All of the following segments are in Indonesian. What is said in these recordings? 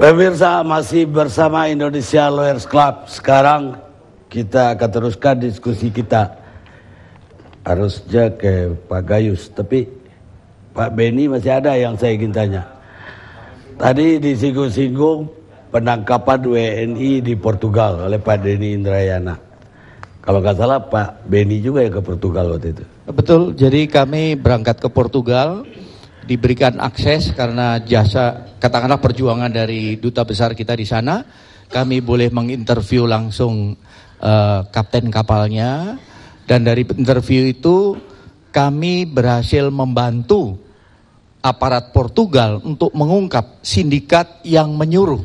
Pemirsa, masih bersama Indonesia Lawyers Club. Sekarang kita akan teruskan diskusi kita. Harusnya ke Pak Gayus, tapi Pak Beni masih ada yang saya ingin tanya. Tadi disinggung-singgung penangkapan WNI di Portugal oleh Pak Denny Indrayana. Kalau nggak salah Pak Beni juga yang ke Portugal waktu itu. Betul, jadi kami berangkat ke Portugal, diberikan akses karena jasa, katakanlah perjuangan dari duta besar kita di sana. Kami boleh menginterview langsung kapten kapalnya, dan dari interview itu kami berhasil membantu aparat Portugal untuk mengungkap sindikat yang menyuruh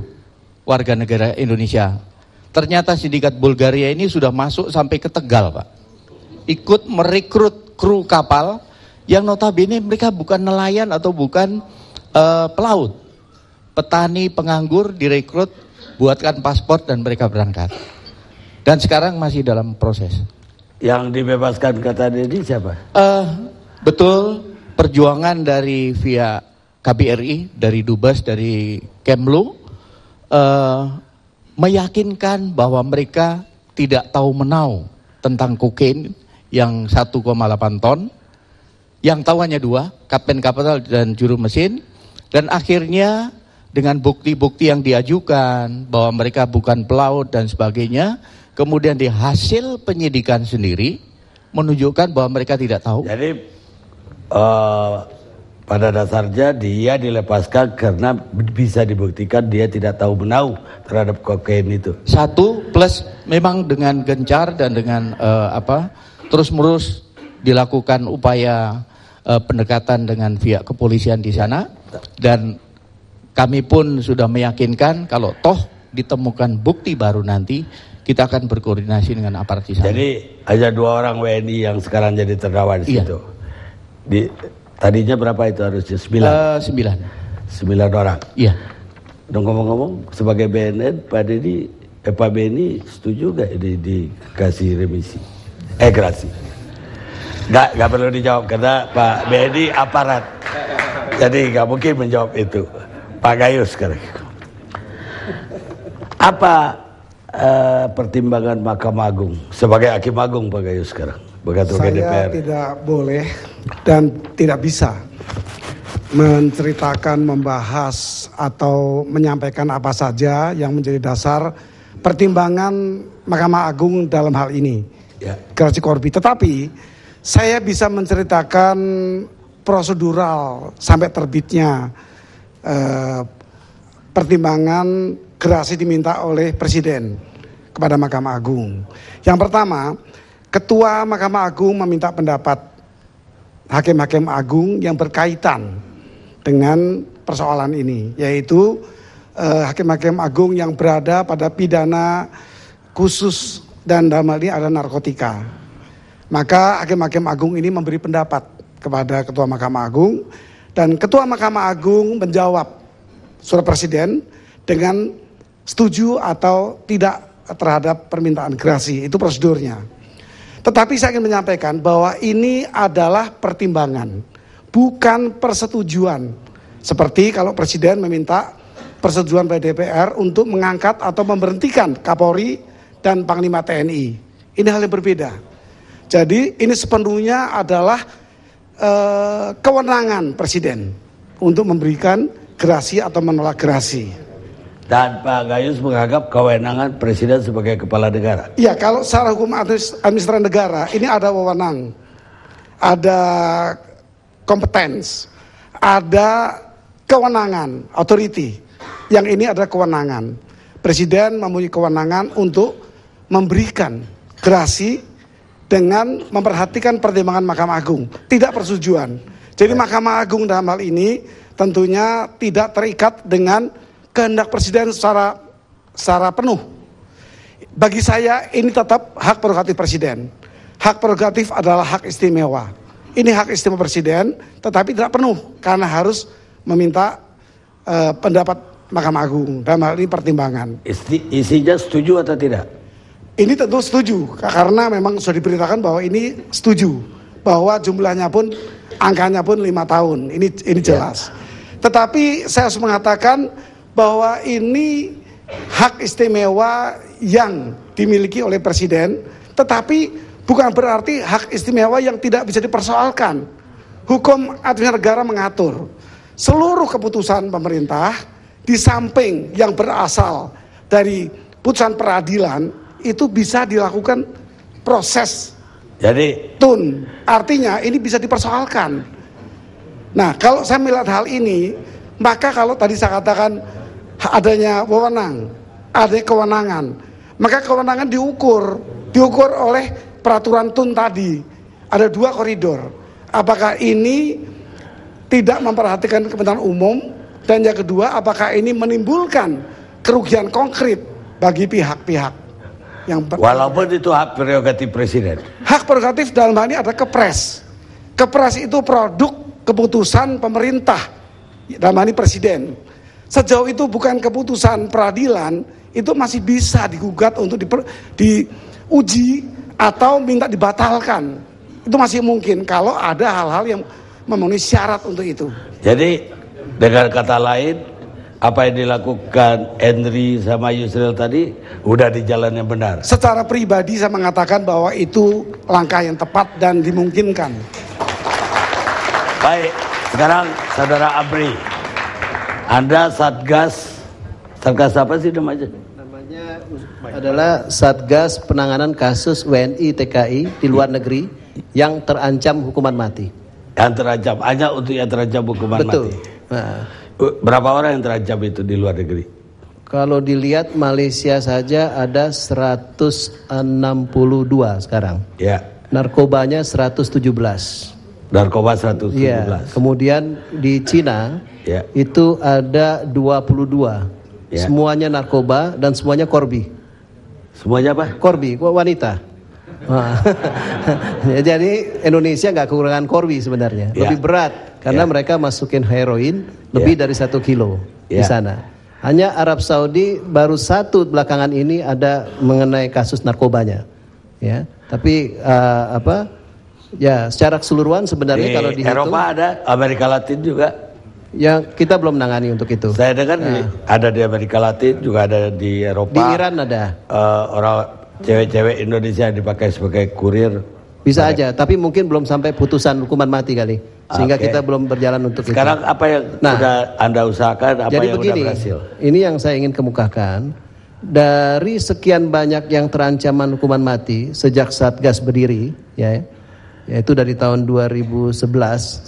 warga negara Indonesia. Ternyata sindikat Bulgaria ini sudah masuk sampai ke Tegal, Pak. Ikut merekrut kru kapal yang notabene mereka bukan nelayan atau bukan pelaut. Petani penganggur direkrut, buatkan paspor dan mereka berangkat. Dan sekarang masih dalam proses. Yang dibebaskan kata Dedi siapa? Betul, perjuangan dari via KBRI, dari Dubes, dari Kemlu, meyakinkan bahwa mereka tidak tahu menau tentang kokain yang 1,8 ton. Yang tahu hanya 2, kapten kapal dan juru mesin. Dan akhirnya dengan bukti-bukti yang diajukan bahwa mereka bukan pelaut dan sebagainya, kemudian di hasil penyidikan sendiri menunjukkan bahwa mereka tidak tahu. Jadi pada dasarnya dia dilepaskan karena bisa dibuktikan dia tidak tahu menau terhadap kokain itu. 1 plus memang dengan gencar dan dengan terus-menerus dilakukan upaya pendekatan dengan pihak kepolisian di sana, dan kami pun sudah meyakinkan kalau toh ditemukan bukti baru nanti kita akan berkoordinasi dengan aparat di sana. Jadi ada 2 orang WNI yang sekarang jadi terdakwa di situ. Tadinya berapa itu harusnya? 9? 9 orang? Iya. Dan ngomong-ngomong sebagai BNN, Pak Beni setuju gak dikasih remisi? Grasi? Gak perlu dijawab karena Pak Beni aparat. Jadi gak mungkin menjawab itu. Pak Gayus sekarang. Apa pertimbangan Mahkamah Agung sebagai Hakim Agung, Pak Gayus sekarang? Saya DPR. Tidak boleh dan tidak bisa menceritakan, membahas atau menyampaikan apa saja yang menjadi dasar pertimbangan Mahkamah Agung dalam hal ini, gerasi Corby. Tetapi saya bisa menceritakan prosedural sampai terbitnya pertimbangan gerasi diminta oleh Presiden kepada Mahkamah Agung. Yang pertama, Ketua Mahkamah Agung meminta pendapat hakim-hakim agung yang berkaitan dengan persoalan ini, yaitu hakim-hakim agung yang berada pada pidana khusus dan dalam hal ini ada narkotika. Maka hakim-hakim agung ini memberi pendapat kepada Ketua Mahkamah Agung, dan Ketua Mahkamah Agung menjawab surat Presiden dengan setuju atau tidak terhadap permintaan gerasi. Itu prosedurnya. Tetapi saya ingin menyampaikan bahwa ini adalah pertimbangan, bukan persetujuan. Seperti kalau Presiden meminta persetujuan pada DPR untuk mengangkat atau memberhentikan Kapolri dan Panglima TNI. Ini hal yang berbeda. Jadi ini sepenuhnya adalah kewenangan Presiden untuk memberikan gerasi atau menolak gerasi. Dan Pak Gayus menganggap kewenangan Presiden sebagai kepala negara. Iya, kalau secara hukum administrasi negara ini ada wewenang, ada kompetens, ada kewenangan, authority. Yang ini adalah kewenangan. Presiden mempunyai kewenangan untuk memberikan gerasi dengan memperhatikan pertimbangan Mahkamah Agung, tidak persetujuan. Jadi Mahkamah Agung dalam hal ini tentunya tidak terikat dengan kehendak Presiden secara penuh. Bagi saya ini tetap hak prerogatif Presiden. Hak prerogatif adalah hak istimewa. Ini hak istimewa Presiden, tetapi tidak penuh karena harus meminta pendapat Mahkamah Agung. Dalam hal ini pertimbangan. Isinya setuju atau tidak? Ini tentu setuju karena memang sudah diberitakan bahwa ini setuju, bahwa jumlahnya pun angkanya pun 5 tahun. Ini jelas. Tetapi saya harus mengatakan bahwa ini hak istimewa yang dimiliki oleh presiden, tetapi bukan berarti hak istimewa yang tidak bisa dipersoalkan. Hukum administrasi negara mengatur seluruh keputusan pemerintah di samping yang berasal dari putusan peradilan itu bisa dilakukan proses. Jadi artinya ini bisa dipersoalkan. Nah, kalau saya melihat hal ini, maka kalau tadi saya katakan adanya wewenang, ada kewenangan, maka kewenangan diukur oleh peraturan TUN tadi. Ada 2 koridor. Apakah ini tidak memperhatikan kepentingan umum, dan yang kedua, apakah ini menimbulkan kerugian konkret bagi pihak-pihak yang walaupun itu hak prerogatif presiden. Hak prerogatif dalam hal ini ada Kepres. Kepres itu produk keputusan pemerintah, dalam hal ini presiden. Sejauh itu bukan keputusan peradilan, itu masih bisa digugat untuk diuji atau minta dibatalkan. Itu masih mungkin kalau ada hal-hal yang memenuhi syarat untuk itu. Jadi dengan kata lain, apa yang dilakukan Henry sama Yusril tadi udah di jalan yang benar. Secara pribadi saya mengatakan bahwa itu langkah yang tepat dan dimungkinkan. Baik, sekarang Saudara Abri, Anda Satgas apa sih namanya? Namanya adalah Satgas Penanganan Kasus WNI TKI di luar negeri yang terancam hukuman mati. Yang terancam, hanya untuk yang terancam hukuman Betul. mati. Nah, berapa orang yang terancam itu di luar negeri? kalau dilihat Malaysia saja ada 162 sekarang. Ya. Narkobanya 117. Narkoba 117. Ya. Kemudian di Cina Ya. itu ada 22. Ya. Semuanya narkoba dan semuanya korbi. Semuanya apa? Korbi, wanita. Ya, jadi Indonesia nggak kekurangan korbi sebenarnya. Ya. Lebih berat karena mereka masukin heroin lebih dari 1 kilo di Ya. sana. Hanya Arab Saudi baru satu belakangan ini ada mengenai kasus narkobanya. Ya, tapi ya secara keseluruhan sebenarnya Di kalau dihitung Eropa ada, Amerika Latin juga. ya kita belum menangani untuk itu. Saya dengar ada di Amerika Latin, juga ada di Eropa. Di Iran ada. Orang cewek-cewek Indonesia yang dipakai sebagai kurir. Bisa aja, tapi mungkin belum sampai putusan hukuman mati kali. Sehingga Oke. kita belum berjalan untuk Sekarang itu. apa yang sudah Anda usahakan, apa Jadi yang begini, sudah berhasil? ini yang saya ingin kemukakan. Dari sekian banyak yang terancaman hukuman mati sejak Satgas berdiri, yaitu dari tahun 2011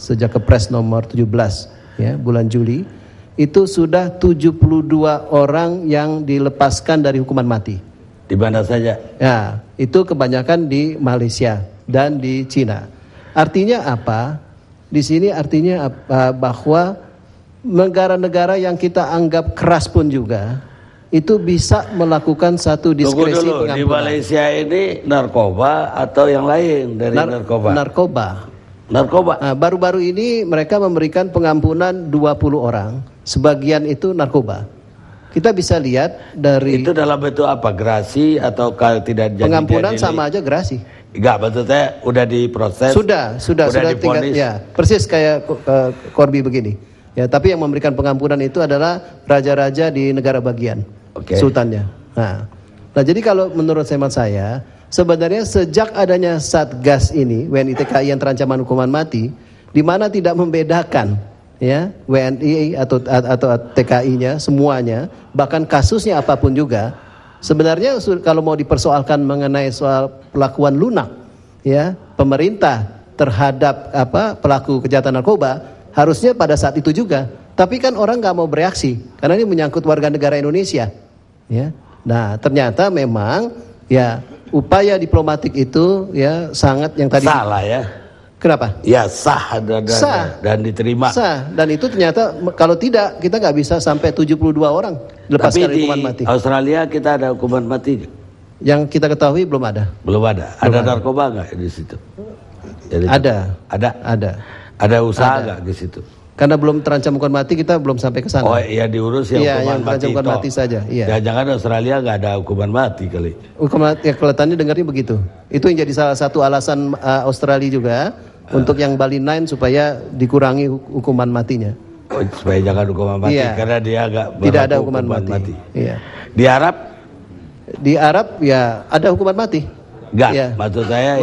sejak Kepres nomor 17, bulan Juli, itu sudah 72 orang yang dilepaskan dari hukuman mati. Di mana saja? Ya, itu kebanyakan di Malaysia dan di Cina. Artinya apa? Di sini artinya bahwa negara-negara yang kita anggap keras pun juga itu bisa melakukan satu diskresi Tunggu dulu, pengampunan. di Malaysia ini narkoba atau yang lain dari narkoba? Narkoba. Nah, baru-baru ini mereka memberikan pengampunan 20 orang. Sebagian itu narkoba. Kita bisa lihat dari Itu dalam bentuk apa? Gerasi atau tidak jadi? pengampunan sama aja gerasi. Enggak, betul saya udah diproses. Sudah tinggal, diponis. ya, persis kayak Korbi begini. Ya, tapi yang memberikan pengampunan itu adalah raja-raja di negara bagian, sultannya. Nah, jadi kalau menurut hemat saya, sebenarnya sejak adanya Satgas ini, WNI TKI yang terancam hukuman mati, di mana tidak membedakan ya WNI atau TKI-nya semuanya, bahkan kasusnya apapun juga. Sebenarnya kalau mau dipersoalkan mengenai soal perlakuan lunak ya pemerintah terhadap pelaku kejahatan narkoba, harusnya pada saat itu juga. Tapi kan orang nggak mau bereaksi karena ini menyangkut warga negara Indonesia ya. Nah, ternyata memang ya upaya diplomatik itu ya sangat yang tadi salah ya. Kenapa? Ya sah dan diterima. Sah, dan itu ternyata kalau tidak kita nggak bisa sampai 72 orang dilepaskan dari hukuman mati. Di Australia kita ada hukuman mati. Yang kita ketahui belum ada. Belum ada. Ada narkoba nggak di situ? Jadi, Ada. Ada usaha nggak di situ? Karena belum terancam hukuman mati kita belum sampai ke sana. Oh iya, diurus Iya, hukuman yang terancam hukuman mati saja. Iya. Jangan Australia nggak ada hukuman mati kali. Hukuman mati, kelihatannya dengarnya begitu. Itu yang jadi salah satu alasan Australia juga untuk yang Bali 9 supaya dikurangi hukuman matinya. supaya jangan hukuman mati, karena dia tidak ada hukuman mati. Iya. Di Arab ya ada hukuman mati. Enggak, ya. Maksud saya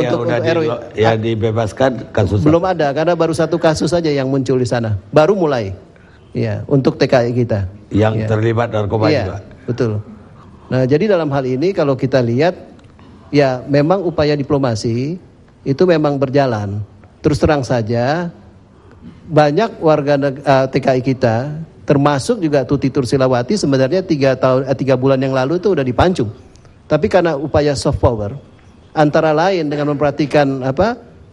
yang dibebaskan kasus belum ada, karena baru satu kasus saja yang muncul di sana, baru mulai. Ya, untuk TKI kita yang terlibat narkoba juga. Betul. Nah, jadi dalam hal ini kalau kita lihat, ya memang upaya diplomasi itu memang berjalan. Terus terang saja, banyak warga TKI kita, termasuk juga Tuti Tursilawati, sebenarnya 3 bulan yang lalu itu udah dipancung. Tapi karena upaya soft power, antara lain dengan memperhatikan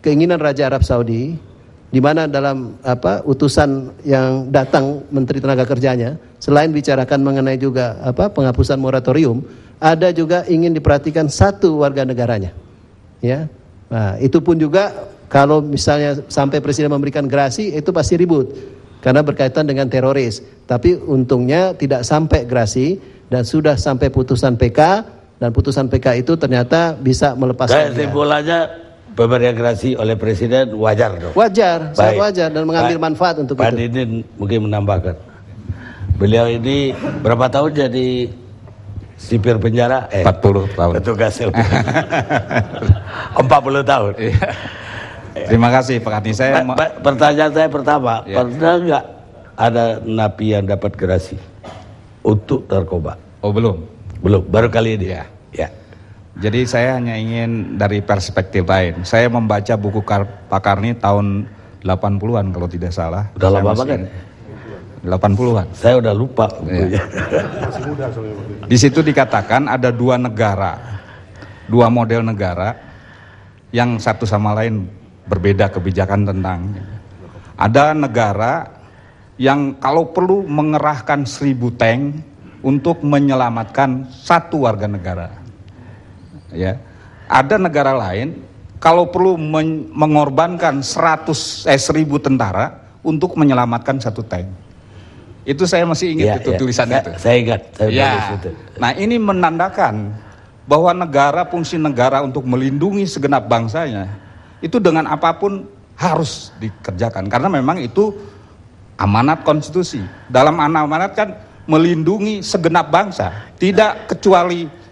keinginan Raja Arab Saudi, di mana dalam utusan yang datang Menteri Tenaga Kerjanya, selain bicarakan mengenai juga penghapusan moratorium, ada juga ingin diperhatikan satu warga negaranya. Ya. Nah, itu pun juga kalau misalnya sampai Presiden memberikan gerasi, itu pasti ribut karena berkaitan dengan teroris. Tapi untungnya tidak sampai gerasi dan sudah sampai putusan PK, dan putusan PK itu ternyata bisa melepaskan. Kesimpulannya pemberian gerasi oleh Presiden wajar dong? Wajar, sangat wajar, dan mengambil manfaat untuk Pak itu. Didin mungkin menambahkan, beliau ini berapa tahun jadi sipir penjara? 40 tahun. Petugas 40 tahun. Terima kasih Pak Ati. Pertanyaan saya pertama, pernah nggak ada napi yang dapat gerasi untuk narkoba? Oh belum, baru kali ini. Ya. Jadi saya hanya ingin dari perspektif lain. Saya membaca buku Pak Karni tahun 80-an kalau tidak salah. Udah lama banget. 80-an. Saya udah lupa. Ya. Di situ dikatakan ada 2 model negara yang satu sama lain berbeda kebijakan tentang. Ada negara yang kalau perlu mengerahkan 1000 tank untuk menyelamatkan 1 warga negara. Ya, ada negara lain kalau perlu mengorbankan 1000 tentara untuk menyelamatkan 1 tank. Itu saya masih ingat tulisan itu. Saya ingat. Itu. Nah, ini menandakan bahwa fungsi negara untuk melindungi segenap bangsanya itu dengan apapun harus dikerjakan, karena memang itu amanat konstitusi. Dalam amanat kan melindungi segenap bangsa, tidak kecuali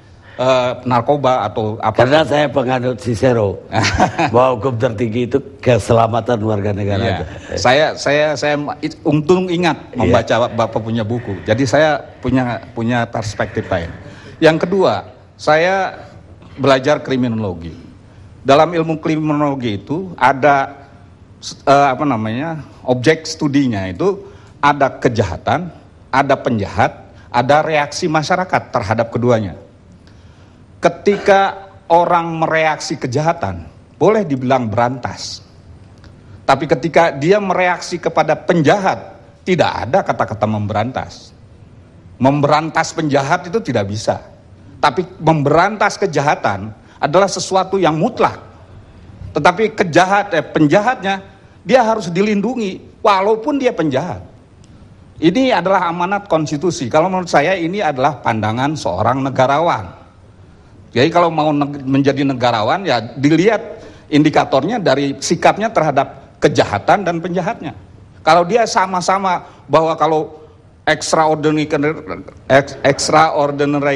narkoba atau apa. Karena saya penganut Cicero bahwa hukum tertinggi itu keselamatan warga negara. Saya untung ingat membaca Bapak punya buku. Jadi saya punya perspektif lain. Yang kedua, saya belajar kriminologi. Dalam ilmu kriminologi itu ada objek studinya itu ada kejahatan, ada penjahat, ada reaksi masyarakat terhadap keduanya. Ketika orang mereaksi kejahatan, boleh dibilang berantas. Tapi ketika dia mereaksi kepada penjahat, tidak ada kata-kata memberantas. Memberantas penjahat itu tidak bisa. Tapi memberantas kejahatan adalah sesuatu yang mutlak. Tetapi penjahatnya, dia harus dilindungi walaupun dia penjahat. Ini adalah amanat konstitusi. Kalau menurut saya ini adalah pandangan seorang negarawan. Jadi kalau mau menjadi negarawan, ya dilihat indikatornya dari sikapnya terhadap kejahatan dan penjahatnya. Kalau dia sama-sama bahwa kalau extraordinary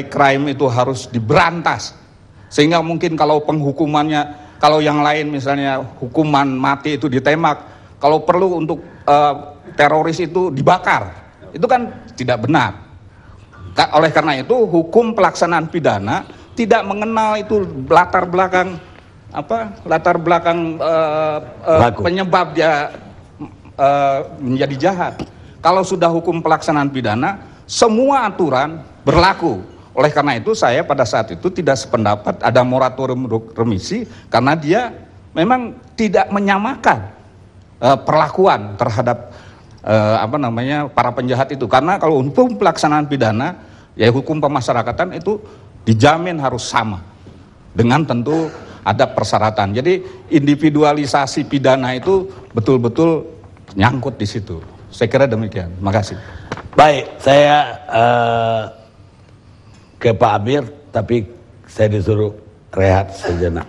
crime itu harus diberantas, sehingga mungkin kalau penghukumannya, kalau yang lain misalnya hukuman mati itu ditembak, kalau perlu untuk teroris itu dibakar, itu kan tidak benar. Oleh karena itu hukum pelaksanaan pidana tidak mengenal itu latar belakang penyebab dia menjadi jahat. Kalau sudah hukum pelaksanaan pidana, semua aturan berlaku. Oleh karena itu saya pada saat itu tidak sependapat ada moratorium remisi, karena dia memang tidak menyamakan perlakuan terhadap para penjahat itu. Karena kalau hukum pelaksanaan pidana, ya hukum pemasyarakatan itu dijamin harus sama, dengan tentu ada persyaratan. Jadi individualisasi pidana itu betul-betul nyangkut di situ. Saya kira demikian. Terima kasih. Baik, saya ke Pak Amir, tapi saya disuruh rehat sejenak.